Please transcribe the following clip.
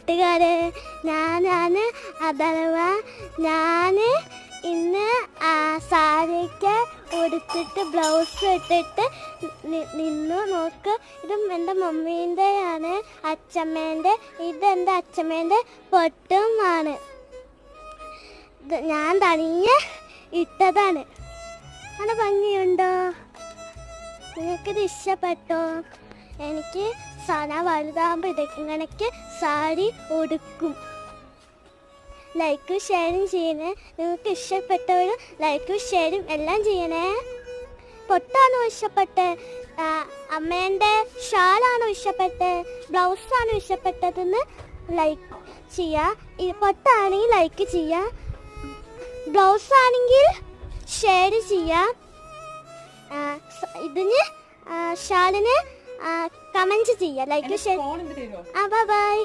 കൂട്ടുകാരെ, ഞാനാണ് അഥർവ. ഞാൻ ഇന്ന് സാരിക്ക് ഉടുത്തിട്ട് ബ്ലൗസ് ഇട്ടിട്ട് നിന്നു. നോക്ക്, ഇതും എൻ്റെ മമ്മീൻ്റെയാണ്, അച്ഛമ്മേൻ്റെ. ഇതെൻ്റെ അച്ഛമ്മേൻ്റെ പൊട്ടുമാണ്. ഞാൻ തനിയെ ഇട്ടതാണ്. നല്ല ഭംഗിയുണ്ടോ? നിങ്ങൾക്കിത് ഇഷ്ടപ്പെട്ടോ? എനിക്ക് ഞാൻ വലുതാകുമ്പോൾ ഇങ്ങനെയൊക്കെ സാരി ഉടുക്കും. ലൈക്കും ഷെയറും ചെയ്യണേ. നിങ്ങൾക്ക് ഇഷ്ടപ്പെട്ടവരും ലൈക്കും ഷെയറും എല്ലാം ചെയ്യണേ. പൊട്ടാണോ ഇഷ്ടപ്പെട്ടത്? അമ്മേൻ്റെ ഷാളാണോ ഇഷ്ടപ്പെട്ടത്? ബ്ലൗസാണോ ഇഷ്ടപ്പെട്ടതെന്ന് ലൈക്ക് ചെയ്യുക. പൊട്ടാണെങ്കിൽ ലൈക്ക് ചെയ്യുക, ബ്ലൗസ് ആണെങ്കിൽ ഷെയർ ചെയ്യുക. ഇതിന് ഷാളിന് കമൻറ്റ് ചെയ്യുക, ലൈക്ക് ഷെയർ. Bye bye.